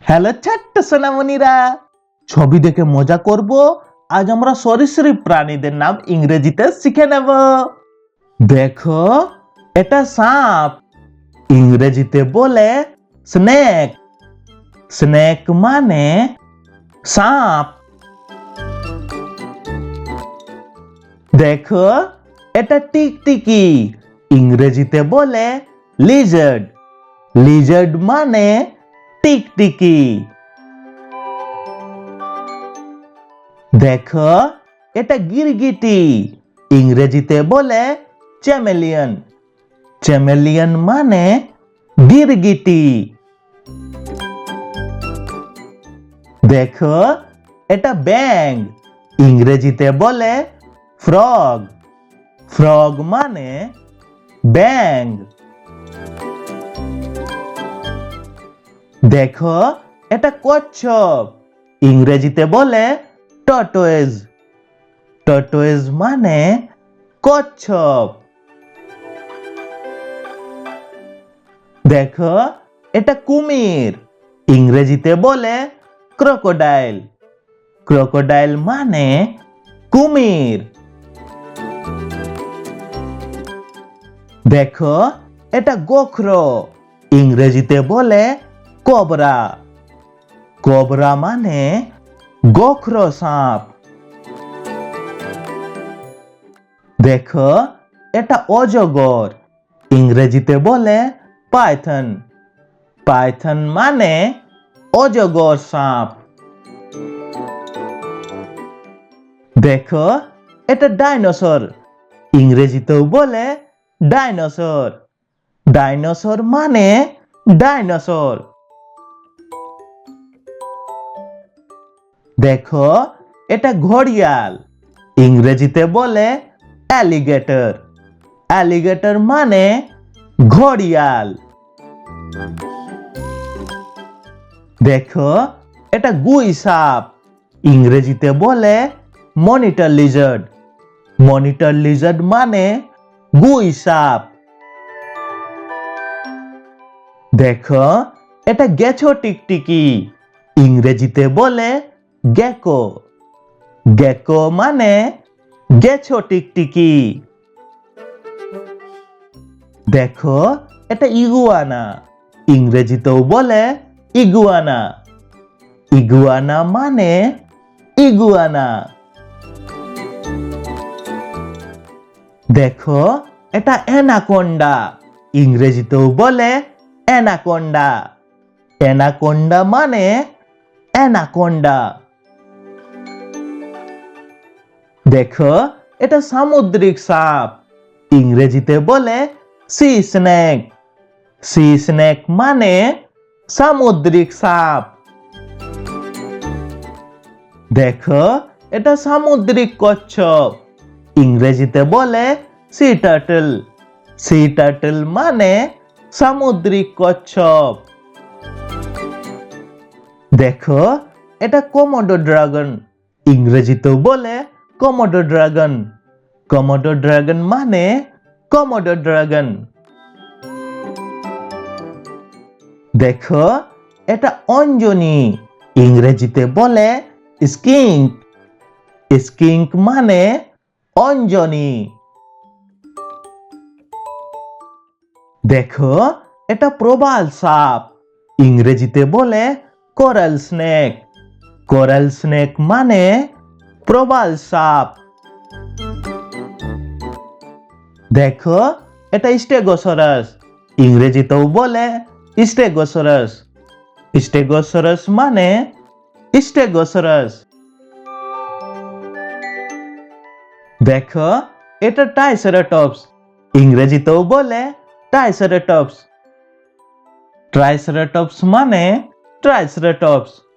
Hello ছোট্ট সোনামণিরা, ছবি দেখে মজা করব। আজ আমরা সরীসৃপ প্রাণীদের নাম ইংরেজিতে শিখে নেব। দেখো, এটা সাপ। ইংরেজিতে বলে স্নেক। স্নেক মানে সাপ। দেখো, এটা টিকটিকি। ইংরেজিতে বলে লিজার্ড। লিজার্ড মানে টিকটিকি। দেখো, এটা গিরগিটি। ইংরেজিতে বলে চ্যামেলিয়ন। চ্যামেলিয়ন মানে গিরগিটি। দেখো, এটা ব্যাঙ। ইংরেজিতে বলে ফ্রগ। ফ্রগ মানে ব্যাঙ। দেখো, এটা কচ্ছপ। ইংরেজিতে বলে টর্টোয়েজ। টর্টোয়েজ মানে কচ্ছপ। দেখো, এটা কুমির। ইংরেজিতে বলে ক্রোকোডাইল। ক্রোকোডাইল মানে কুমির। দেখো, এটা গোখরো। ইংরেজিতে বলে কোবরা। কোবরা মানে গোখরো সাপ। দেখো, এটা অজগর। ইংরেজিতে বলে পাইথন। পাইথন মানে অজগর সাপ। দেখো, এটা ডাইনোসর। ইংরেজিতেও বলে ডাইনোসর। ডাইনোসর মানে ডাইনোসর। দেখো, এটা ঘড়িয়াল। ইংরেজিতে বলে অ্যালিগেটর। অ্যালিগেটর মানে ঘড়িয়াল। দেখো, এটা গুই সাপ। ইংরেজিতে বলে মনিটর লিজার্ড। মনিটর লিজার্ড মানে গুই সাপ। দেখো, এটা গেছো টিকটিকি। ইংরেজিতে বলে গেকো। গেকো মানে গেছো টিকটিকি। দেখো, এটা ইগুয়ানা। ইংরেজিতেও বলে ইগুয়ানা। ইগুয়ানা মানে ইগুয়ানা। দেখো, এটা অ্যানাকোন্ডা। ইংরেজিতেও বলে অ্যানাকোন্ডা। অ্যানাকোন্ডা মানে অ্যানাকোন্ডা। দেখো, এটা সামুদ্রিক সাপ। ইংরেজিতে বলে সি স্নেক। সি স্নেক মানে সামুদ্রিক সাপ। দেখো, এটা সামুদ্রিক কচ্ছপ। ইংরেজিতে বলে সি টার্টল। সি টার্টল মানে সামুদ্রিক কচ্ছপ। দেখো, এটা কোমোডো ড্রাগন। ইংরেজিতেও বলে কোমোডো ড্রাগন। কোমোডো ড্রাগন মানে কোমোডো ড্রাগন। দেখো, এটা অঞ্জনি। ইংরেজিতে বলে স্কিঙ্ক। স্কিঙ্ক মানে অঞ্জনি। দেখো, এটা প্রবাল সাপ। ইংরেজিতে বলে কোরাল স্নেক। কোরাল স্নেক মানে প্রবাল সাপ। দেখো, এটা স্টেগোসরাস। ইংরেজিতেও বলে স্টেগোসরাস। স্টেগোসরাস মানে স্টেগোসরাস। দেখো, এটা ট্রাইসেরাটপস। ইংরেজিতেও বলে ট্রাইসেরাটপস। ট্রাইসেরাটপস মানে ট্রাইসেরাটপস।